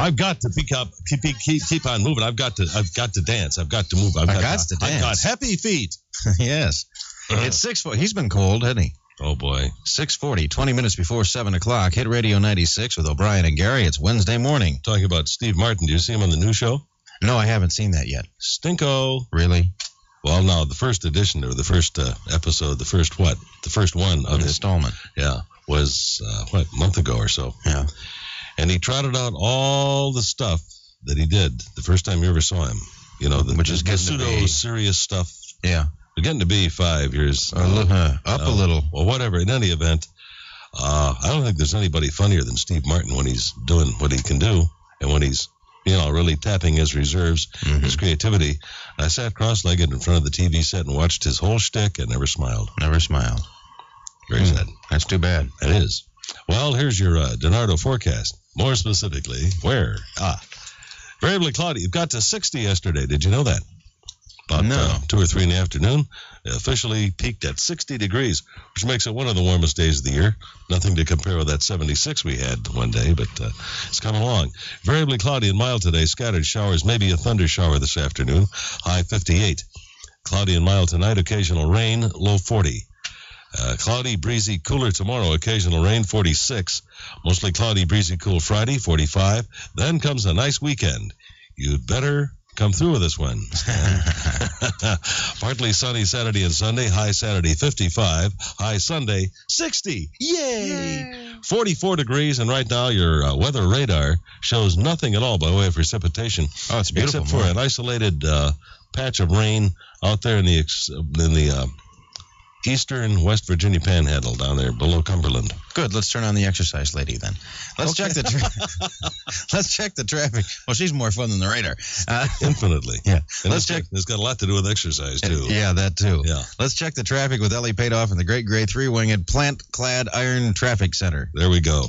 I've got to keep on moving. I've got to dance. I've got to move. I've got to dance. I've got happy feet. Yes. It's 6:40. He's been cold, hasn't he? Oh, boy. 6:40, 20 minutes before 7 o'clock. Hit Radio 96 with O'Brien and Garry. It's Wednesday morning. Talking about Steve Martin. Do you see him on the new show? No, I haven't seen that yet. Stinko. Really? Well, no, the first edition, or the first episode, the first one of it. Installment. Yeah, was, a month ago or so. Yeah. And he trotted out all the stuff that he did the first time you ever saw him. You know, which is the pseudo-serious stuff. Yeah. We're getting to be 5 years. Up a little. Well, whatever. In any event, I don't think there's anybody funnier than Steve Martin when he's doing what he can do and when he's, really tapping his reserves, his creativity. I sat cross-legged in front of the TV set and watched his whole shtick and never smiled. Never smiled. Very sad. That's too bad. It is. Well, here's your Donardo forecast. More specifically, where? Variably cloudy. It got to 60 yesterday. Did you know that? About 2 or 3 in the afternoon. It officially peaked at 60 degrees, which makes it one of the warmest days of the year. Nothing to compare with that 76 we had one day, but it's coming along. Variably cloudy and mild today. Scattered showers, maybe a thunder shower this afternoon. High 58. Cloudy and mild tonight. Occasional rain. Low 40. Cloudy, breezy, cooler tomorrow. Occasional rain, 46. Mostly cloudy, breezy, cool Friday, 45. Then comes a nice weekend. You'd better come through with this one. Partly sunny Saturday and Sunday. High Saturday, 55. High Sunday, 60. Yay! 44 degrees, and right now your weather radar shows nothing at all by way of precipitation. Oh, it's beautiful. Except for an isolated patch of rain out there in the eastern West Virginia panhandle down there below Cumberland. Good. Let's turn on the exercise lady then. Let's check the traffic. Well, she's more fun than the radar. Infinitely. Yeah. And let's check. It's got a lot to do with exercise too. Yeah, that too. Yeah. Let's check the traffic with Ellie Padoff in the Great Gray Three-Winged Plant-Clad Iron Traffic Center. There we go.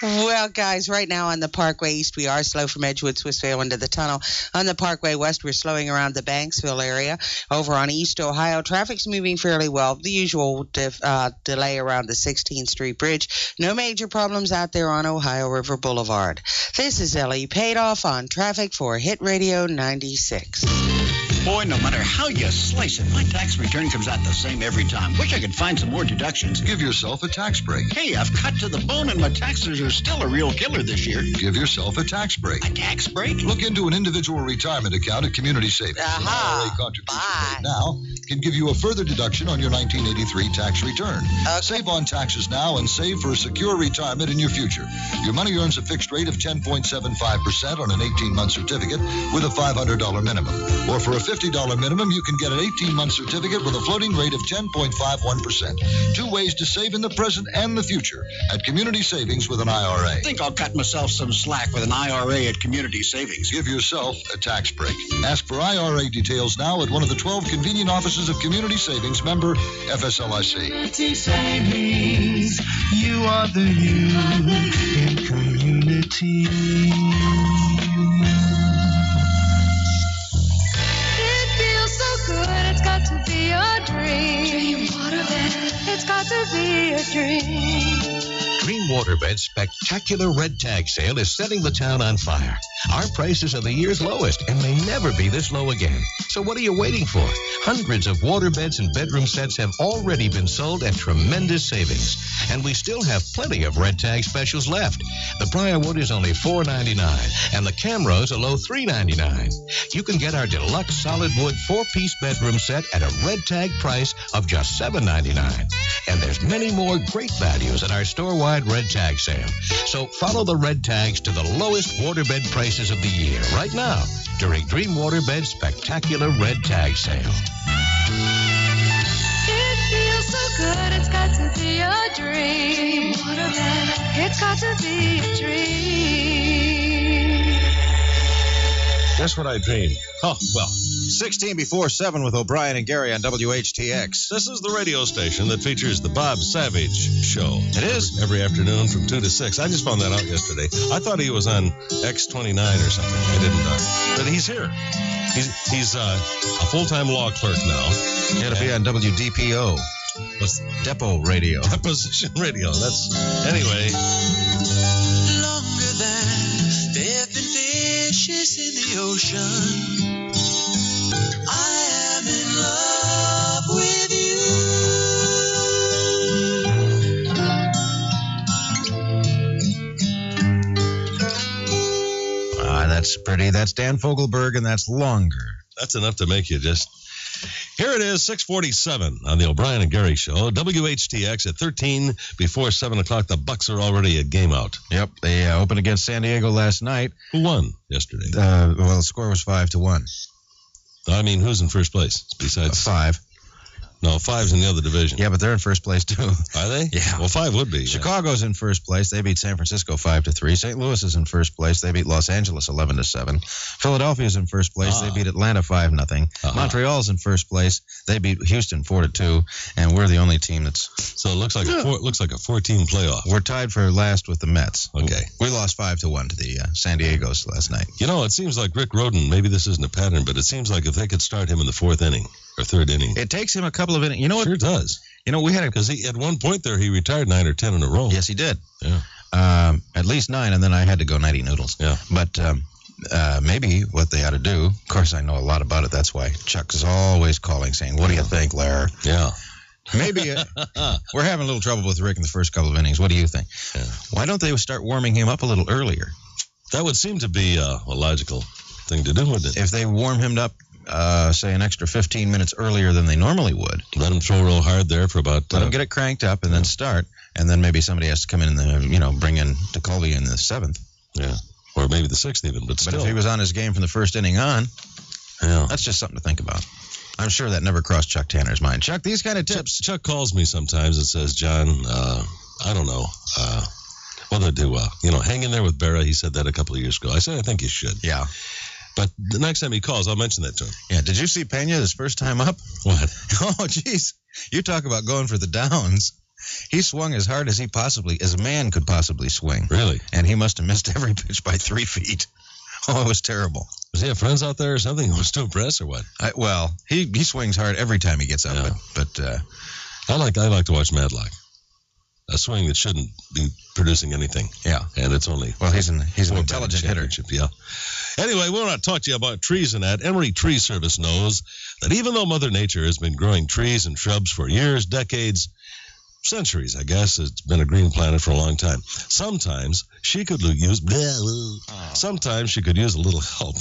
Well, guys, right now on the Parkway East, we are slow from Edgewood, Swissvale into the tunnel. On the Parkway West, we're slowing around the Banksville area. Over on East Ohio, traffic's moving fairly well. The usual delay around the 16th Street Bridge. No major problems out there on Ohio River Boulevard. This is Ellie Padoff on traffic for Hit Radio 96. Boy, no matter how you slice it, my tax return comes out the same every time. Wish I could find some more deductions. Give yourself a tax break. Hey, I've cut to the bone and my taxes are still a real killer this year. Give yourself a tax break. A tax break? Look into an individual retirement account at Community Savings. An IRA contribution made now can give you a further deduction on your 1983 tax return. Save on taxes now and save for a secure retirement in your future. Your money earns a fixed rate of 10.75% on an 18-month certificate with a $500 minimum. Or for a $50 minimum, you can get an 18-month certificate with a floating rate of 10.51%. 2 ways to save in the present and the future at Community Savings with an IRA. I think I'll cut myself some slack with an IRA at Community Savings. Give yourself a tax break. Ask for IRA details now at one of the 12 convenient offices of Community Savings, member FSLIC. Community Savings, you are the you in community. Good, it's got to be a dream. Waterbed, it's got to be a dream. Dream Waterbed's spectacular red tag sale is setting the town on fire. Our prices are the year's lowest and may never be this low again. So what are you waiting for? Hundreds of waterbeds and bedroom sets have already been sold at tremendous savings. And we still have plenty of red tag specials left. The Briarwood is only $4.99 and the Camrose a low $3.99. You can get our deluxe solid wood 4-piece bedroom set at a red tag price of just $7.99. And there's many more great values at our store-wide red tag sale. So follow the red tags to the lowest waterbed prices of the year right now during Dream Waterbed's spectacular red tag sale. It feels so good, it's got to be a dream. Waterbed, it's got to be a dream. That's what I dreamed. Oh, well. 16 before 7 with O'Brien and Garry on WHTX. This is the radio station that features the Bob Savage Show. It is? Every afternoon from 2 to 6. I just found that out yesterday. I thought he was on X29 or something. I didn't. But he's here. He's a full-time law clerk now. He had to be on WDPO. What's Depot Radio. Deposition Radio. That's... Anyway... Longer happiness in the ocean. I am in love with you. That's pretty. That's Dan Fogelberg, and that's longer. That's enough to make you just... Here it is, 6:47 on the O'Brien and Garry Show. WHTX at 13 before 7 o'clock. The Bucks are already at game out. Yep, they opened against San Diego last night. Who won yesterday? Well, the score was 5-1. I mean, who's in first place besides... 5. No, 5's in the other division. Yeah, but they're in first place, too. Are they? Yeah. Well, 5 would be. Chicago's in first place. They beat San Francisco 5-3. St. Louis is in first place. They beat Los Angeles 11-7. Philadelphia's in first place. They beat Atlanta 5-0. Montreal's in first place. They beat Houston 4-2. And we're the only team that's... So it looks like a 4-team playoff. We're tied for last with the Mets. Okay. We lost 5-1 to the San Diegos last night. You know, it seems like Rick Rhoden, maybe this isn't a pattern, but it seems like if they could start him in the 4th inning or 3rd inning. It takes him a couple of innings. You know what? Sure does. You know, we had because at one point there he retired 9 or 10 in a row. Yes, he did. Yeah. At least 9, and then I had to go 90 noodles. Yeah. But maybe what they ought to do, of course I know a lot about it, that's why Chuck is always calling saying, what do you think, Larry? Yeah. Maybe we're having a little trouble with Rick in the first couple of innings. What do you think? Yeah. Why don't they start warming him up a little earlier? That would seem to be a logical thing to do, wouldn't it? If they warm him up, say, an extra 15 minutes earlier than they normally would. Let him throw real hard there for about... Let him get it cranked up and then start, and then maybe somebody has to come in bring in DeColby in the 7th. Yeah, or maybe the 6th even, but still. But if he was on his game from the first inning on, yeah, that's just something to think about. I'm sure that never crossed Chuck Tanner's mind. Chuck, these kind of tips. Chuck calls me sometimes and says, John, I don't know whether to do, hang in there with Berra. He said that a couple of years ago. I said, I think you should. Yeah. But the next time he calls, I'll mention that to him. Yeah, did you see Pena his first time up? What? Oh, jeez. You talk about going for the downs. He swung as hard as a man could possibly swing. Really? And he must have missed every pitch by 3 feet. Oh, it was terrible. Does he have friends out there or something who was too impressed or what? He swings hard every time he gets up. Yeah. But I like to watch Madlock. A swing that shouldn't be producing anything. Yeah. And it's only... Well, he's an intelligent hitter. Yeah. Anyway, we want to talk to you about trees and that. Emory Tree Service knows that even though Mother Nature has been growing trees and shrubs for years, decades, centuries, I guess, it's been a green planet for a long time. Sometimes she could use a little help.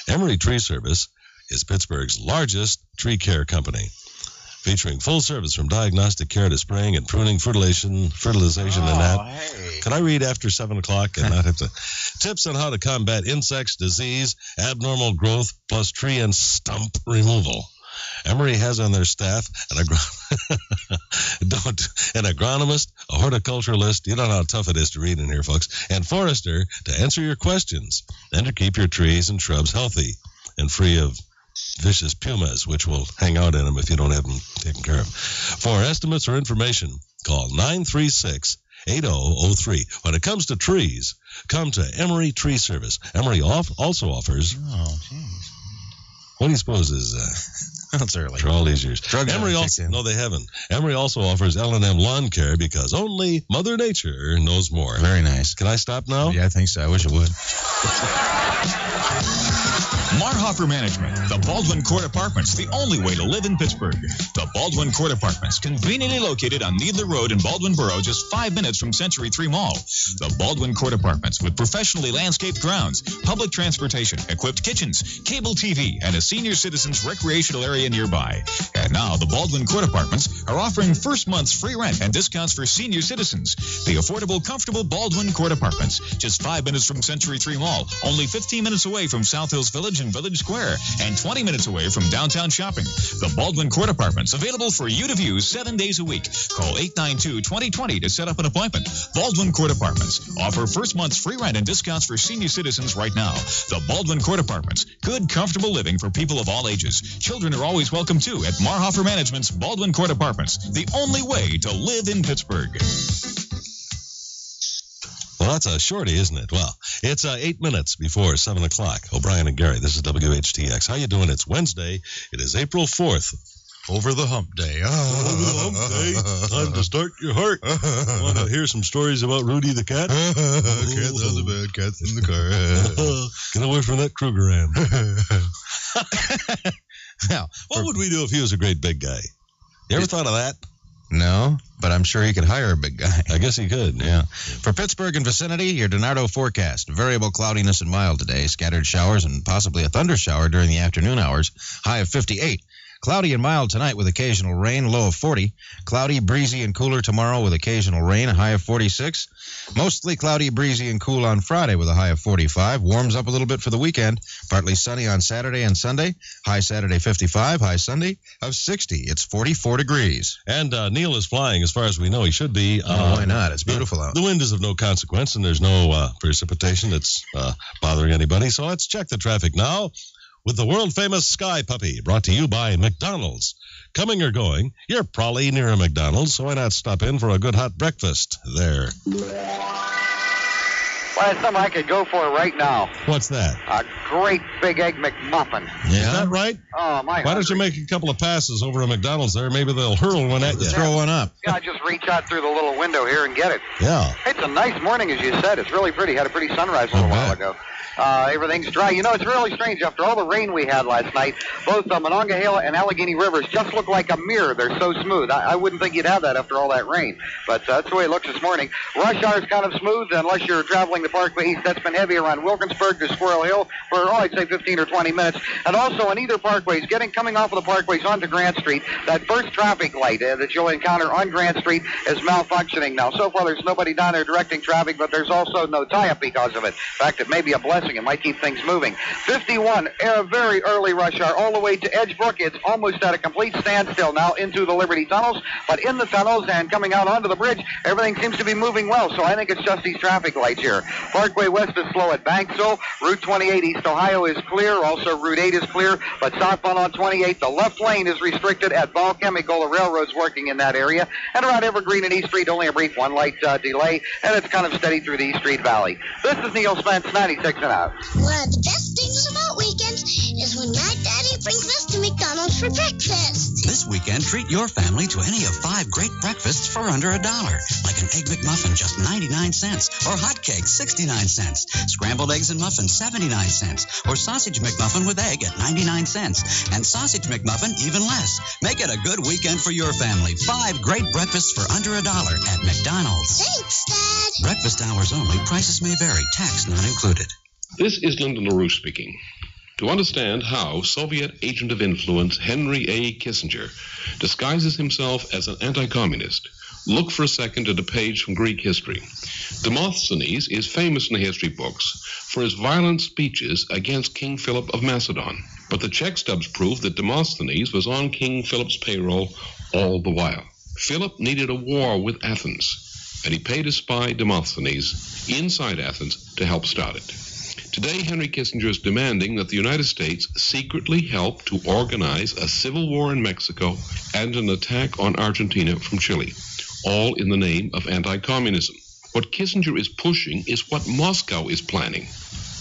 Emory Tree Service is Pittsburgh's largest tree care company, featuring full service from diagnostic care to spraying and pruning, fertilization, and that. Hey. Can I read after 7 o'clock and not have to? Tips on how to combat insects, disease, abnormal growth, plus tree and stump removal. Emory has on their staff an agronomist, a horticulturalist, you know how tough it is to read in here, folks, and forester to answer your questions and to keep your trees and shrubs healthy and free of vicious pumas, which will hang out in them if you don't have them taken care of. For estimates or information, call 936-8003. When it comes to trees, come to Emory Tree Service. Emory also offers... Oh, jeez. What do you suppose is... That's early. For all these years. Emory also... No, they haven't. Emory also offers L&M Lawn Care because only Mother Nature knows more. Very nice. Can I stop now? Yeah, I think so. I wish it would. Marhofer Management, the Baldwin Court Apartments, the only way to live in Pittsburgh. The Baldwin Court Apartments, conveniently located on Needler Road in Baldwin Borough, just 5 minutes from Century 3 Mall. The Baldwin Court Apartments, with professionally landscaped grounds, public transportation, equipped kitchens, cable TV, and a senior citizens recreational area nearby. And now, the Baldwin Court Apartments are offering first month's free rent and discounts for senior citizens. The affordable, comfortable Baldwin Court Apartments, just 5 minutes from Century 3 Mall, only 15 minutes away from South Hills Village and Village Square, and 20 minutes away from downtown shopping. The Baldwin Court Apartments, available for you to view 7 days a week. Call 892-2020 to set up an appointment. Baldwin Court Apartments offer first month's free rent and discounts for senior citizens right now. The Baldwin Court Apartments, good, comfortable living for people of all ages. Children are always welcome too at Marhofer Management's Baldwin Court Apartments, the only way to live in Pittsburgh. Well, that's a shorty, isn't it? Well, it's 8 minutes before 7 o'clock. O'Brien and Garry, this is WHTX. How you doing? It's Wednesday. It is April 4th. Over the hump day. Time to start your heart. Want to hear some stories about Rudy the cat? Cats on the bed, cats in the car. Get away from that Kruger Am. Now, what would we do if he was a great big guy? You ever thought of that? No, but I'm sure he could hire a big guy. I guess he could. Yeah. For Pittsburgh and vicinity, your DiNardo forecast. Variable cloudiness and mild today. Scattered showers and possibly a thunder shower during the afternoon hours. High of 58. Cloudy and mild tonight with occasional rain, low of 40. Cloudy, breezy, and cooler tomorrow with occasional rain, a high of 46. Mostly cloudy, breezy, and cool on Friday with a high of 45. Warms up a little bit for the weekend. Partly sunny on Saturday and Sunday. High Saturday 55, high Sunday of 60. It's 44 degrees. And Neil is flying as far as we know. He should be. Why not? It's beautiful out. The wind is of no consequence, and there's no precipitation that's bothering anybody. So let's check the traffic now with the world-famous Sky Puppy, brought to you by McDonald's. Coming or going, you're probably near a McDonald's, so why not stop in for a good hot breakfast there? Well, it's something I could go for right now. What's that? A great big egg McMuffin. Yeah? Is that right? Oh, my. Why don't you make a couple of passes over to McDonald's there? Maybe they'll hurl one at you. Throw one up. Yeah, just reach out through the little window here and get it. Yeah. It's a nice morning, as you said. It's really pretty. Had a pretty sunrise a little while ago. Everything's dry. You know, it's really strange. After all the rain we had last night, both the Monongahela and Allegheny rivers just look like a mirror. They're so smooth. I wouldn't think you'd have that after all that rain. But that's the way it looks this morning. Rush hour is kind of smooth unless you're traveling the Parkway East. That's been heavy around Wilkinsburg to Squirrel Hill for, I'd say 15 or 20 minutes. And also on either parkways, coming off of the parkways onto Grant Street, that first traffic light that you'll encounter on Grant Street is malfunctioning now. So far, there's nobody down there directing traffic, but there's also no tie-up because of it. In fact, it may be a blessing. It might keep things moving. 51, a very early rush hour, all the way to Edgebrook. It's almost at a complete standstill now into the Liberty tunnels, but in the tunnels and coming out onto the bridge, everything seems to be moving well, so I think it's just these traffic lights here. Parkway West is slow at Banksville. Route 28 East Ohio is clear. Also, Route 8 is clear, but southbound on 28, the left lane is restricted at Ball Chemical. The railroad's working in that area. And around Evergreen and East Street, only a brief one-light delay, and it's kind of steady through the East Street Valley. This is Neil Spence, 96 and out. One of the best things about weekends is when my daddy brings us to McDonald's for breakfast. This weekend, treat your family to any of 5 great breakfasts for under $1. Like an Egg McMuffin, just 99 cents. Or hot cakes, 69 cents. Scrambled eggs and muffins, 79 cents. Or sausage McMuffin with egg at 99 cents. And sausage McMuffin, even less. Make it a good weekend for your family. 5 great breakfasts for under $1 at McDonald's. Thanks, Dad. Breakfast hours only. Prices may vary. Tax not included. This is Lyndon LaRouche speaking. To understand how Soviet agent of influence Henry A. Kissinger disguises himself as an anti-communist, look for a second at a page from Greek history. Demosthenes is famous in the history books for his violent speeches against King Philip of Macedon. But the check stubs prove that Demosthenes was on King Philip's payroll all the while. Philip needed a war with Athens, and he paid a spy, Demosthenes, inside Athens to help start it. Today, Henry Kissinger is demanding that the United States secretly help to organize a civil war in Mexico and an attack on Argentina from Chile, all in the name of anti-communism. What Kissinger is pushing is what Moscow is planning.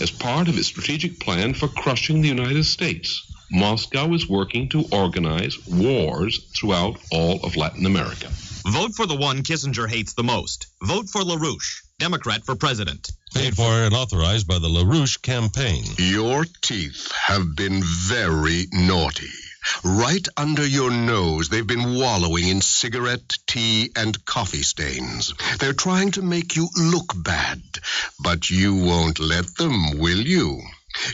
As part of its strategic plan for crushing the United States, Moscow is working to organize wars throughout all of Latin America. Vote for the one Kissinger hates the most. Vote for LaRouche, Democrat for president. Paid for and authorized by the LaRouche campaign. Your teeth have been very naughty. Right under your nose, they've been wallowing in cigarette, tea, and coffee stains. They're trying to make you look bad, but you won't let them, will you?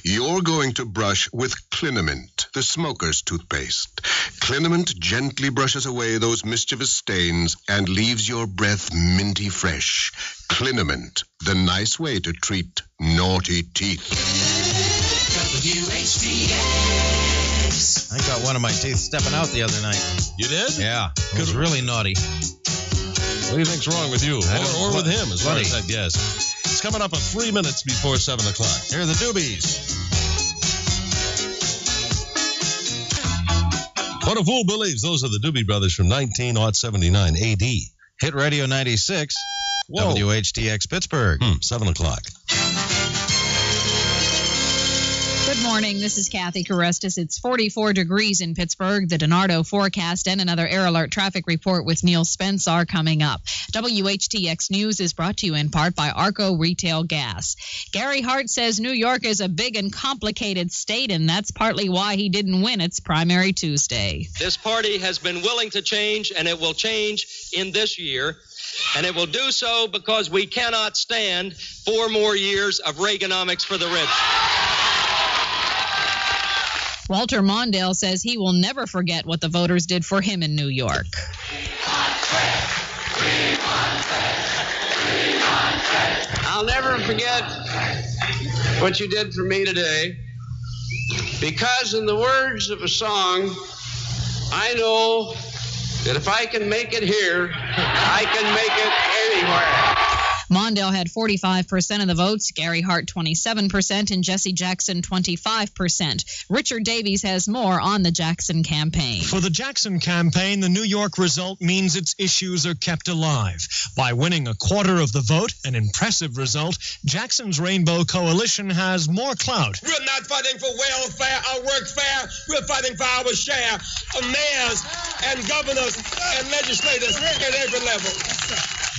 You're going to brush with Clinament, the smoker's toothpaste. Clinament gently brushes away those mischievous stains and leaves your breath minty fresh. Clinament, the nice way to treat naughty teeth. WHTX. I got one of my teeth stepping out the other night. You did? Yeah. It was really naughty. What do you think's wrong with you? Or with him, as far as that guess. It's coming up at 3 minutes before 7 o'clock. Here are the Doobies. What a fool believes. Those are the Doobie Brothers from 1979 AD. Hit Radio 96. Whoa. WHTX Pittsburgh. 7 o'clock. Good morning. This is Kathy Carestis. It's 44 degrees in Pittsburgh. The DiNardo forecast and another Air Alert traffic report with Neil Spence are coming up. WHTX News is brought to you in part by Arco Retail Gas. Garry Hart says New York is a big and complicated state, and that's partly why he didn't win its primary Tuesday. This party has been willing to change, and it will change in this year. And it will do so because we cannot stand 4 more years of Reaganomics for the rich. Walter Mondale says he will never forget what the voters did for him in New York. I'll never forget what you did for me today, because in the words of a song, I know that if I can make it here, I can make it anywhere. Mondale had 45% of the votes, Garry Hart 27%, and Jesse Jackson 25%. Richard Davies has more on the Jackson campaign. For the Jackson campaign, the New York result means its issues are kept alive. By winning a quarter of the vote, an impressive result, Jackson's Rainbow Coalition has more clout. We're not fighting for welfare or workfare. We're fighting for our share of mayors and governors and legislators at every level.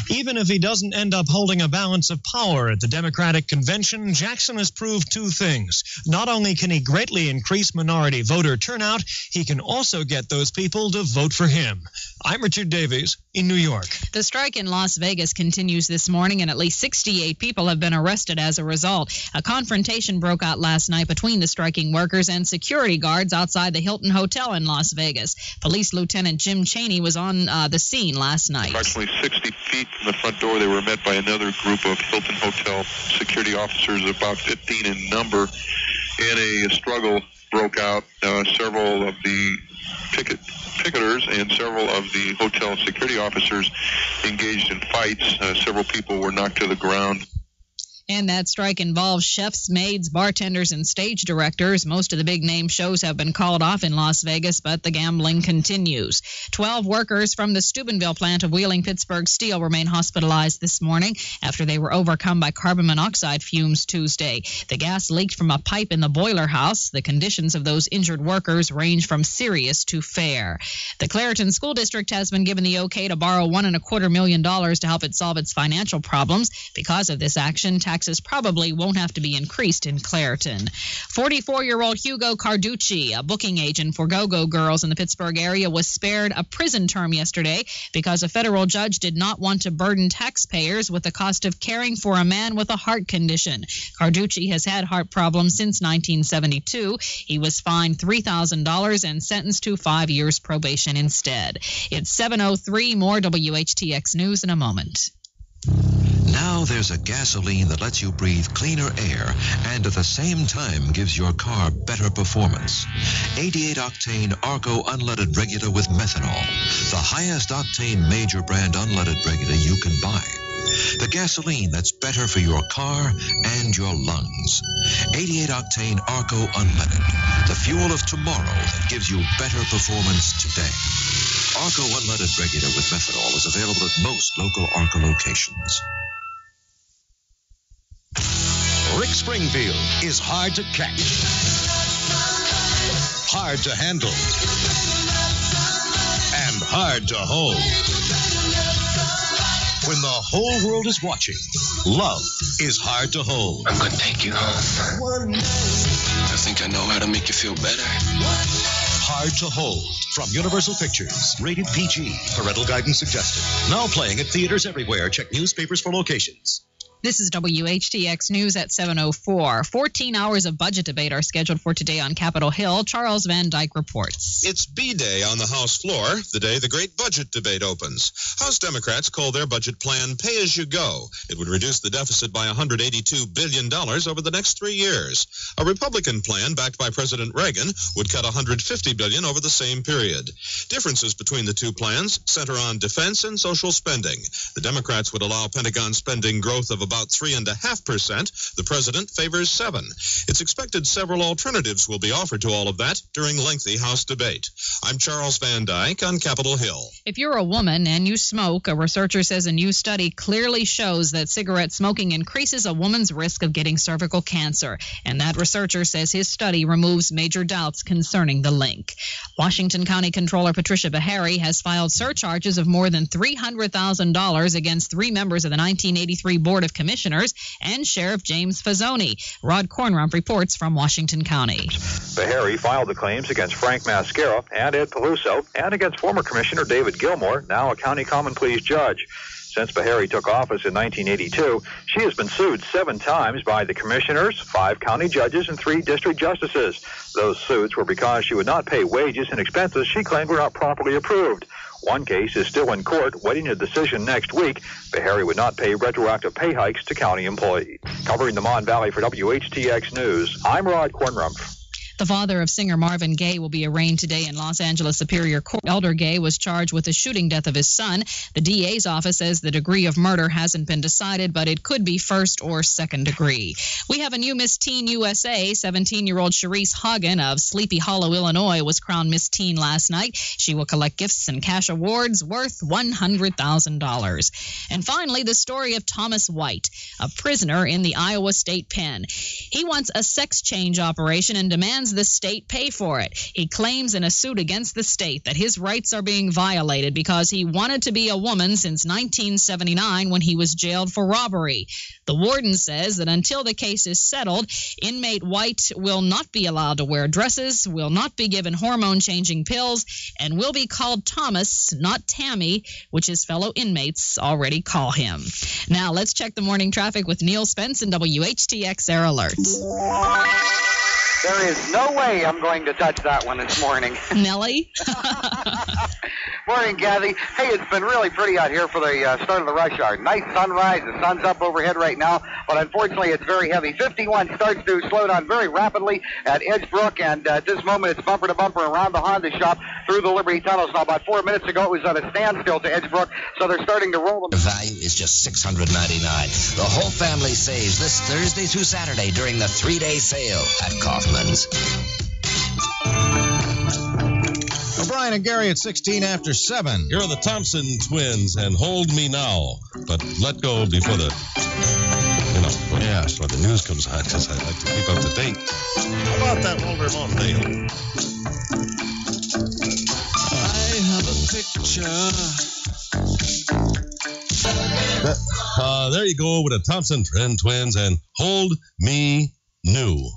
Even if he doesn't end up holding a balance of power at the Democratic convention, Jackson has proved two things. Not only can he greatly increase minority voter turnout, he can also get those people to vote for him. I'm Richard Davies in New York. The strike in Las Vegas continues this morning, and at least 68 people have been arrested as a result. A confrontation broke out last night between the striking workers and security guards outside the Hilton Hotel in Las Vegas. Police Lieutenant Jim Cheney was on the scene last night. Approximately 60 feet from the front door, they were met by another group of Hilton Hotel security officers, about 15 in number, and a struggle broke out. Several of the picketers and several of the hotel security officers engaged in fights. Several people were knocked to the ground. And that strike involves chefs, maids, bartenders, and stage directors. Most of the big-name shows have been called off in Las Vegas, but the gambling continues. 12 workers from the Steubenville plant of Wheeling Pittsburgh Steel remain hospitalized this morning after they were overcome by carbon monoxide fumes Tuesday. The gas leaked from a pipe in the boiler house. The conditions of those injured workers range from serious to fair. The Clairton School District has been given the okay to borrow $1.25 million to help it solve its financial problems. Because of this action, taxes probably won't have to be increased in Clairton. 44-year-old Hugo Carducci, a booking agent for go-go girls in the Pittsburgh area, was spared a prison term yesterday because a federal judge did not want to burden taxpayers with the cost of caring for a man with a heart condition. Carducci has had heart problems since 1972. He was fined $3,000 and sentenced to 5 years probation instead. It's 7:03. More WHTX News in a moment. Now there's a gasoline that lets you breathe cleaner air and at the same time gives your car better performance. 88-octane Arco unleaded regular with methanol, the highest octane major brand unleaded regular you can buy. The gasoline that's better for your car and your lungs. 88-octane Arco unleaded, the fuel of tomorrow that gives you better performance today. Arco unleaded regular with methanol is available at most local Arco locations. Rick Springfield is hard to catch, hard to handle, and hard to hold. When the whole world is watching, love is hard to hold. I'm going to take you home. I think I know how to make you feel better. Hard to Hold from Universal Pictures. Rated PG. Parental guidance suggested. Now playing at theaters everywhere. Check newspapers for locations. This is WHTX News at 7:04. 14 hours of budget debate are scheduled for today on Capitol Hill. Charles Van Dyke reports. It's B-Day on the House floor, the day the great budget debate opens. House Democrats call their budget plan pay-as-you-go. It would reduce the deficit by $182 billion over the next 3 years. A Republican plan backed by President Reagan would cut $150 billion over the same period. Differences between the two plans center on defense and social spending. The Democrats would allow Pentagon spending growth of about 3.5%. The president favors 7. It's expected several alternatives will be offered to all of that during lengthy House debate. I'm Charles Van Dyke on Capitol Hill. If you're a woman and you smoke, a researcher says a new study clearly shows that cigarette smoking increases a woman's risk of getting cervical cancer. And that researcher says his study removes major doubts concerning the link. Washington County Controller Patricia Bahari has filed surcharges of more than $300,000 against 3 members of the 1983 Board of Commissioners and Sheriff James Fazzoni. Rod Kornrump reports from Washington County. Bahari filed the claims against Frank Mascara and Ed Peluso and against former Commissioner David Gilmore, now a county common pleas judge. Since Bahari took office in 1982, she has been sued 7 times by the commissioners, 5 county judges, and 3 district justices. Those suits were because she would not pay wages and expenses she claimed were not properly approved. One case is still in court, waiting a decision next week. Bahari would not pay retroactive pay hikes to county employees. Covering the Mon Valley for WHTX News, I'm Rod Kornrump. The father of singer Marvin Gaye will be arraigned today in Los Angeles Superior Court. Elder Gaye was charged with the shooting death of his son. The DA's office says the degree of murder hasn't been decided, but it could be first or second degree. We have a new Miss Teen USA. 17-year-old Cherise Hagen of Sleepy Hollow, Illinois, was crowned Miss Teen last night. She will collect gifts and cash awards worth $100,000. And finally, the story of Thomas White, a prisoner in the Iowa State Pen. He wants a sex change operation and demands the state pay for it. He claims in a suit against the state that his rights are being violated because he wanted to be a woman since 1979 when he was jailed for robbery. The warden says that until the case is settled, inmate White will not be allowed to wear dresses, will not be given hormone-changing pills, and will be called Thomas, not Tammy, which his fellow inmates already call him. Now, let's check the morning traffic with Neil Spence and WHTX Air Alerts. There is no way I'm going to touch that one this morning. Nellie? Morning, Kathy. Hey, it's been really pretty out here for the start of the rush hour. Nice sunrise. The sun's up overhead right now, but unfortunately it's very heavy. 51 starts to slow down very rapidly at Edgebrook, and at this moment it's bumper to bumper around the Honda shop through the Liberty Tunnels. Now, about 4 minutes ago, it was at a standstill to Edgebrook, so they're starting to roll them. The value is just $699. The whole family saves this Thursday through Saturday during the 3-day sale at Kaufman's. O'Brien and Garry at 16 after 7. You're the Thompson twins, and Hold Me Now. But let go before the, before the news comes on, because I like to keep up to date. How about that Walter Mondale? I have a picture. There you go with the Thompson twins, and Hold Me New.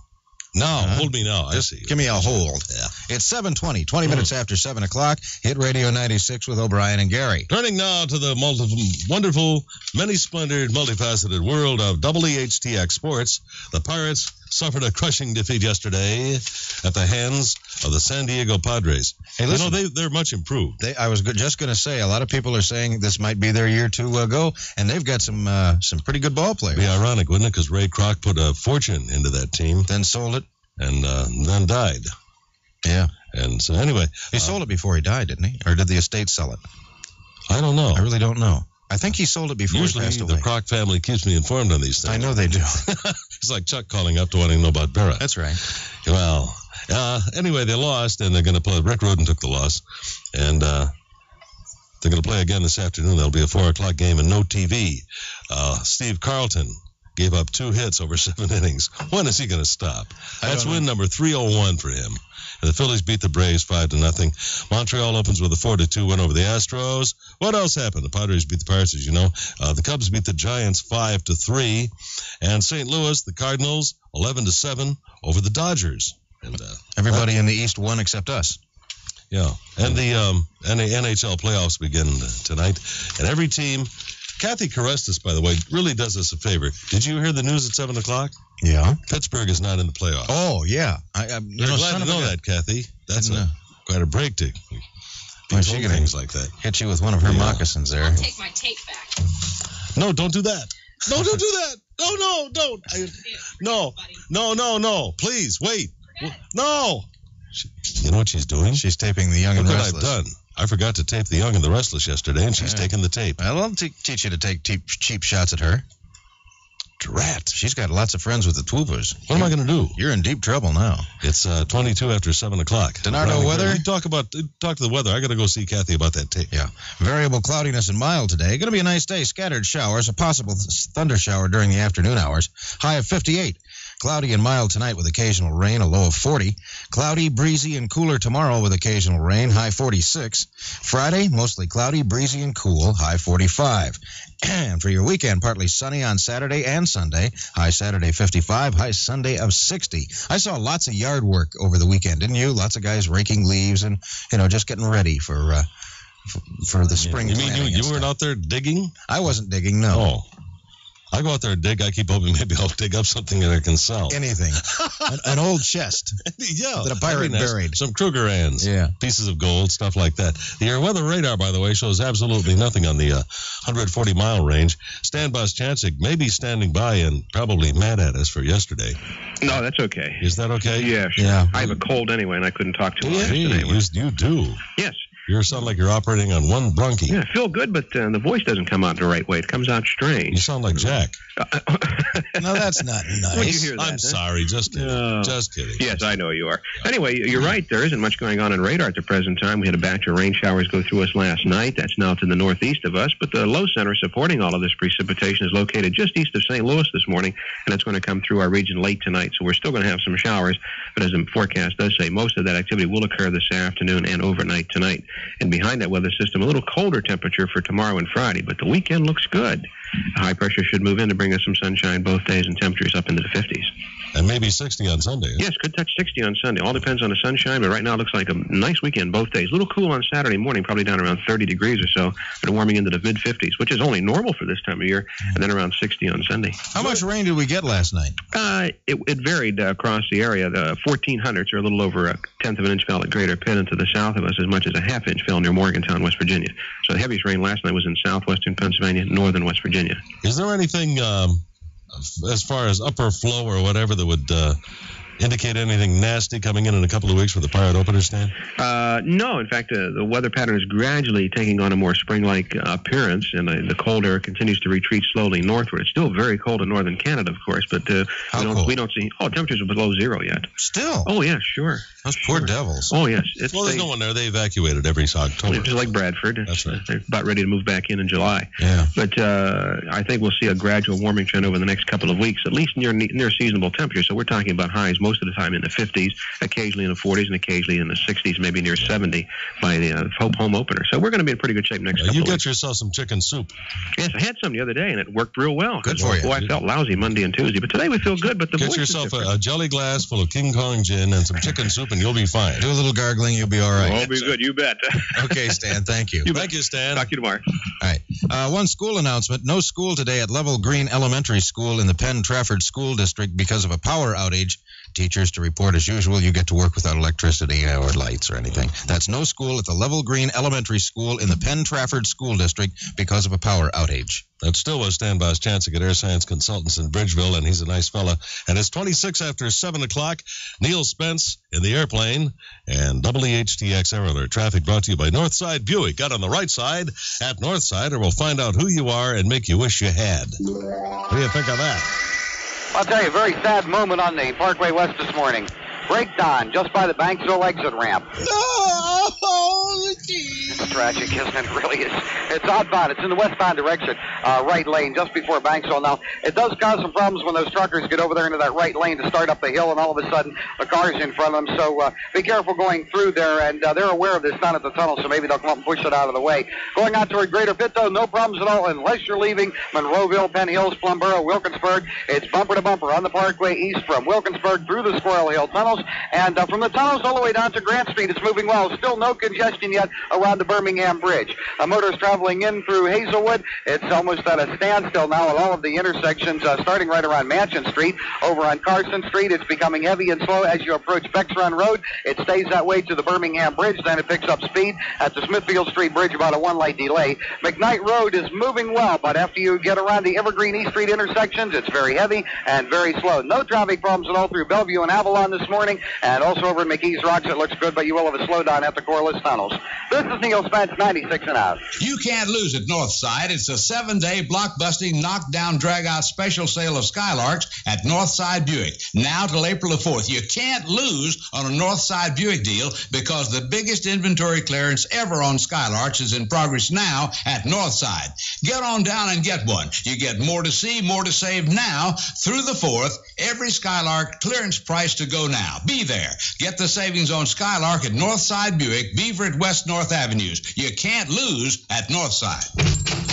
Now, hold me now. I see. Give me a hold. Yeah. It's 7:20, 20 minutes after 7 o'clock. Hit Radio 96 with O'Brien and Garry. Turning now to the wonderful, many-splendored, multifaceted world of WHTX sports. The Pirates suffered a crushing defeat yesterday at the hands of the San Diego Padres. Hey, listen, they're much improved. I was just going to say, a lot of people are saying this might be their year to go, and they've got some pretty good ball players. It'd be ironic, wouldn't it? Because Ray Kroc put a fortune into that team. Then sold it. And then died. Yeah. And so anyway. He sold it before he died, didn't he? Or did the estate sell it? I don't know. I really don't know. I think he sold it before he passed away. The Kroc family keeps me informed on these things. I know they do. It's like Chuck calling up to wanting to know about Berra. That's right. Well, anyway, they lost, and they're going to play. Rick Roden took the loss. And they're going to play again this afternoon. There'll be a 4 o'clock game and no TV. Steve Carlton gave up 2 hits over 7 innings. When is he going to stop? That's win number 301 for him. And the Phillies beat the Braves 5-0. Montreal opens with a 4-2 win over the Astros. What else happened? The Padres beat the Pirates, as you know. The Cubs beat the Giants 5-3. And St. Louis, the Cardinals, 11-7 over the Dodgers. And everybody in the East won except us. Yeah. And the NHL playoffs begin tonight. And every team... Kathy Carestas, by the way, really does us a favor. Did you hear the news at 7 o'clock? Yeah. Pittsburgh is not in the playoffs. Oh, yeah. You're glad to know that, Kathy. That's quite a break to she can things like that. Hit you with one of her moccasins there. I'll take my tape back. No, don't do that. No, don't do that. No, don't. No. Please, wait. No. You know what she's doing? She's taping The Young and Restless. Look what I've done. I forgot to tape The Young and the Restless yesterday, and she's taken the tape. I'll teach you to take cheap shots at her. Drat. She's got lots of friends with the Twoopers. What am I going to do? You're in deep trouble now. It's 22 after 7 o'clock. DiNardo weather? Talk to the weather. I got to go see Kathy about that tape. Yeah. Variable cloudiness and mild today. Going to be a nice day. Scattered showers. A possible thunder shower during the afternoon hours. High of 58. Cloudy and mild tonight with occasional rain, a low of 40. Cloudy, breezy, and cooler tomorrow with occasional rain, high 46. Friday, mostly cloudy, breezy, and cool, high 45. And for your weekend, partly sunny on Saturday and Sunday, high Saturday 55, high Sunday of 60. I saw lots of yard work over the weekend, didn't you? Lots of guys raking leaves and, just getting ready for the spring. You mean you weren't out there digging? I wasn't digging, no. Oh. I go out there and dig. I keep hoping maybe I'll dig up something that I can sell. Anything. an old chest. Yeah. That a pirate buried. Some Kruger ends. Yeah. Pieces of gold, stuff like that. The weather radar, by the way, shows absolutely nothing on the 140-mile range. Stan Boschancic may be standing by and probably mad at us for yesterday. No, that's okay. Is that okay? Yeah, sure. Yeah. I have a cold anyway, and I couldn't talk too much yesterday. You do? Yes. You sound like you're operating on one bronchi. Yeah, I feel good, but the voice doesn't come out the right way. It comes out strange. You sound like Jack. No, that's not nice. When you hear that, I'm sorry. Just kidding. Just kidding. Yes, I know you are. Anyway, you're right. There isn't much going on in radar at the present time. We had a batch of rain showers go through us last night. That's now to the northeast of us. But the low center supporting all of this precipitation is located just east of St. Louis this morning, and it's going to come through our region late tonight. So we're still going to have some showers. But as the forecast does say, most of that activity will occur this afternoon and overnight tonight. And behind that weather system, a little colder temperature for tomorrow and Friday. But the weekend looks good. High pressure should move in to bring us some sunshine both days and temperatures up into the 50s. And maybe 60 on Sunday. Yes, could touch 60 on Sunday. All depends on the sunshine, but right now it looks like a nice weekend both days. A little cool on Saturday morning, probably down around 30 degrees or so, but warming into the mid-50s, which is only normal for this time of year, and then around 60 on Sunday. How much rain did we get last night? It varied across the area. The 1400s, or a little over a tenth of an inch, fell at Greater Pitt, and to the south of us as much as a half inch fell near Morgantown, West Virginia. So the heaviest rain last night was in southwestern Pennsylvania, northern West Virginia. Is there anything as far as upper flow or whatever that would indicate anything nasty coming in a couple of weeks for the pirate opener, Stan? No. In fact, the weather pattern is gradually taking on a more spring-like appearance, and the cold air continues to retreat slowly northward. It's still very cold in northern Canada, of course, but we don't see temperatures are below zero yet. Still? Oh, yeah, sure. Those poor devils. Oh, yes. There's no one there. They evacuated every October. Just like Bradford. That's right. They're about ready to move back in July. Yeah. But I think we'll see a gradual warming trend over the next couple of weeks, at least near seasonable temperature. So we're talking about highs most of the time in the 50s, occasionally in the 40s, and occasionally in the 60s, maybe near 70 by the home opener. So we're going to be in pretty good shape next couple of weeks. You get yourself some chicken soup. Yes, I had some the other day, and it worked real well. Good for you. Boy, I felt lousy Monday and Tuesday, but today we feel good. But get yourself a jelly glass full of King Kong gin and some chicken soup, and you'll be fine. Do a little gargling, you'll be all right. I'll be good, you bet. Okay, Stan, thank you. Thank you, Stan. Talk to you tomorrow. All right. One school announcement. No school today at Level Green Elementary School in the Penn Trafford School District because of a power outage. Teachers to report as usual. You get to work without electricity or lights or anything. That's no school at the Level Green Elementary School in the Penn Trafford School District because of a power outage. That still was Stan Boschancic at Air Science Consultants in Bridgeville, and he's a nice fella. And it's 26 after 7 o'clock. Neil Spence in the airplane and WHTX Air Alert. Traffic brought to you by Northside Buick. Got on the right side at Northside, or we'll find out who you are and make you wish you had. What do you think of that? I'll tell you, a very sad moment on the Parkway West this morning. Breakdown just by the Banksville exit ramp. Oh, geez. It's tragic, isn't it? It really is. It's outbound. It's in the westbound direction, right lane, just before Banksville. Now, it does cause some problems when those truckers get over there into that right lane to start up the hill, and all of a sudden, the car's in front of them. So be careful going through there, and they're aware of this down at the tunnel, so maybe they'll come up and push it out of the way. Going out toward Greater Pitt, though, no problems at all, unless you're leaving Monroeville, Penn Hills, Plumboro, Wilkinsburg. It's bumper to bumper on the Parkway east from Wilkinsburg through the Squirrel Hill tunnels, and from the tunnels all the way down to Grant Street. It's moving well. Still no congestion yet around the Birmingham Bridge. Motors traveling in through Hazelwood. It's almost at a standstill now at all of the intersections, starting right around Mansion Street. Over on Carson Street, it's becoming heavy and slow as you approach Bex Run Road. It stays that way to the Birmingham Bridge. Then it picks up speed at the Smithfield Street Bridge, about a one-light delay. McKnight Road is moving well, but after you get around the Evergreen East Street intersections, it's very heavy and very slow. No traffic problems at all through Bellevue and Avalon this morning, and also over in McKees Rocks, it looks good, but you will have a slowdown at the Corliss tunnels. This is Neil Dispatch 96 and out. You can't lose at Northside. It's a 7-day blockbusting, knockdown, drag-out special sale of Skylarks at Northside Buick. Now till April the 4th. You can't lose on a Northside Buick deal because the biggest inventory clearance ever on Skylarks is in progress now at Northside. Get on down and get one. You get more to see, more to save now through the 4th. Every Skylark clearance price to go now. Be there. Get the savings on Skylark at Northside Buick, Beaver at West North Avenues. You can't lose at Northside.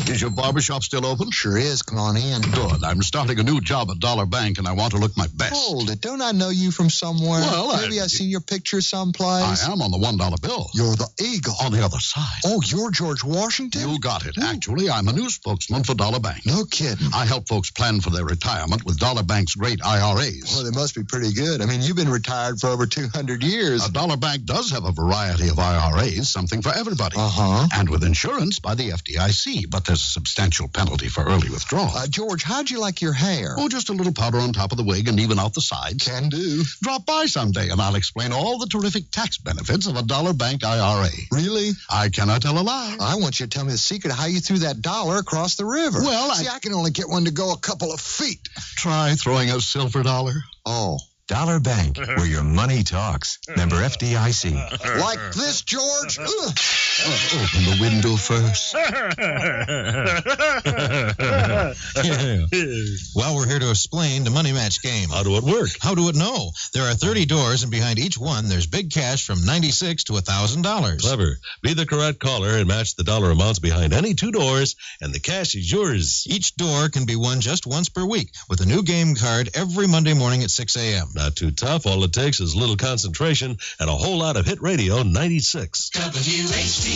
Is your barbershop still open? Sure is. Come on in. Good. I'm starting a new job at Dollar Bank, and I want to look my best. Hold it. Don't I know you from somewhere? Well, Maybe I've seen your picture someplace. I am on the $1 bill. You're the Eagle. On the other side. Oh, you're George Washington? You got it. Actually, I'm a new spokesman for Dollar Bank. No kidding. I help folks plan for their retirement with Dollar Bank's great IRAs. Well, they must be pretty good. I mean, you've been retired for over 200 years. A Dollar Bank does have a variety of IRAs, something for everybody. Uh-huh. And with insurance by the FDIC, but there's a substantial penalty for early withdrawal. George, how'd you like your hair? Oh, just a little powder on top of the wig and even out the sides. Can do. Drop by someday and I'll explain all the terrific tax benefits of a Dollar Bank IRA. Really? I cannot tell a lie. I want you to tell me the secret of how you threw that dollar across the river. Well, See, I can only get one to go a couple of feet. Try throwing a silver dollar. Oh. Dollar Bank, where your money talks. Member FDIC. Like this, George? Open the window first. Well, we're here to explain the money match game. How do it work? How do it know? There are 30 doors, and behind each one, there's big cash from $96 to $1,000. Clever. Be the correct caller and match the dollar amounts behind any 2 doors, and the cash is yours. Each door can be won just once per week with a new game card every Monday morning at 6 a.m. Not too tough. All it takes is a little concentration and a whole lot of Hit Radio 96. WHTX.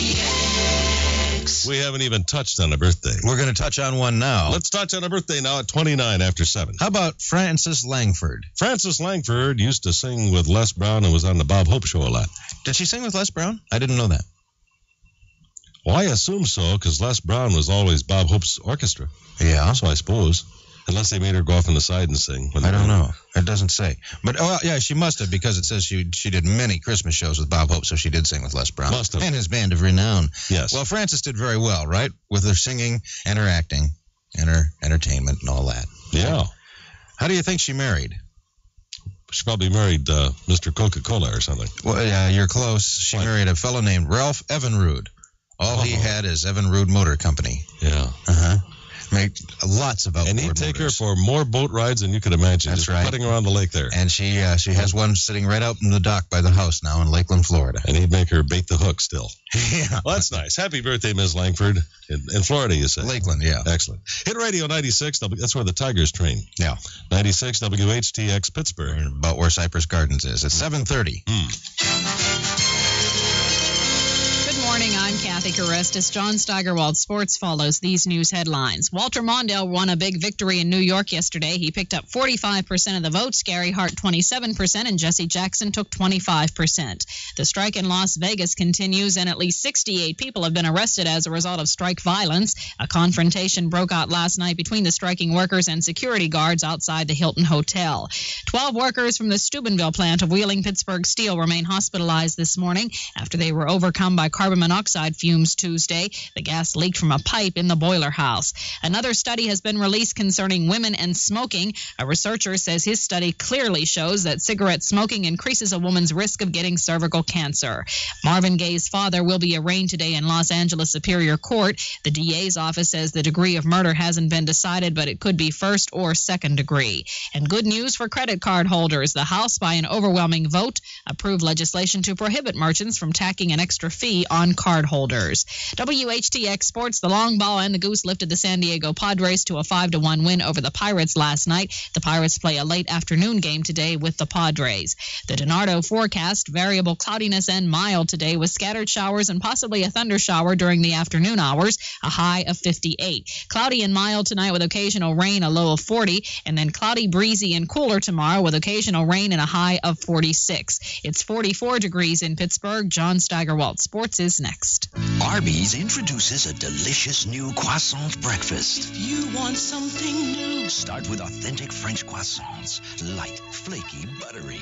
We haven't even touched on a birthday. We're going to touch on one now. Let's touch on a birthday now at 29 after 7. How about Frances Langford? Frances Langford used to sing with Les Brown and was on the Bob Hope Show a lot. Did she sing with Les Brown? I didn't know that. Well, I assume so, because Les Brown was always Bob Hope's orchestra. Yeah. So I suppose. Unless they made her go off on the side and sing. I don't know. It doesn't say. But, yeah, she must have, because it says she did many Christmas shows with Bob Hope, so she did sing with Les Brown. Must have. And his band of renown. Yes. Well, Frances did very well, right? With her singing and her acting and her entertainment and all that. Yeah. How do you think she married? She probably married Mr. Coca-Cola or something. Well, yeah, you're close. She married a fellow named Ralph Evinrude. All he had is Evinrude Motor Company. Yeah. Uh-huh. Make lots of outboard And he'd take motors. her for more boat rides than you could imagine. That's just right. Putting around the lake there. And she has one sitting right out in the dock by the house now in Lakeland, Florida. And he'd make her bait the hook still. Yeah. Well, that's nice. Happy birthday, Ms. Langford. In Florida, you say? Lakeland, yeah. Excellent. Hit Radio 96. That's where the Tigers train. Yeah. 96 WHTX Pittsburgh. About where Cypress Gardens is. It's 7:30. Good morning. I'm Kathy Carestis. John Steigerwald Sports follows these news headlines. Walter Mondale won a big victory in New York yesterday. He picked up 45% of the votes, Gary Hart 27%, and Jesse Jackson took 25%. The strike in Las Vegas continues, and at least 68 people have been arrested as a result of strike violence. A confrontation broke out last night between the striking workers and security guards outside the Hilton Hotel. 12 workers from the Steubenville plant of Wheeling Pittsburgh Steel remain hospitalized this morning after they were overcome by carbon monoxide fumes Tuesday. The gas leaked from a pipe in the boiler house. Another study has been released concerning women and smoking. A researcher says his study clearly shows that cigarette smoking increases a woman's risk of getting cervical cancer. Marvin Gaye's father will be arraigned today in Los Angeles Superior Court. The DA's office says the degree of murder hasn't been decided, but it could be first or second degree. And good news for credit card holders. The House, by an overwhelming vote, approved legislation to prohibit merchants from tacking an extra fee on card holders. WHTX Sports, the long ball and the goose lifted the San Diego Padres to a 5-1 win over the Pirates last night. The Pirates play a late afternoon game today with the Padres. The DiNardo forecast, variable cloudiness and mild today with scattered showers and possibly a thunder shower during the afternoon hours, a high of 58. Cloudy and mild tonight with occasional rain, a low of 40, and then cloudy, breezy, and cooler tomorrow with occasional rain and a high of 46. It's 44 degrees in Pittsburgh. John Steigerwald Sports is next. Arby's introduces a delicious new croissant breakfast. If you want something new, Start with authentic French croissants, light, flaky, buttery.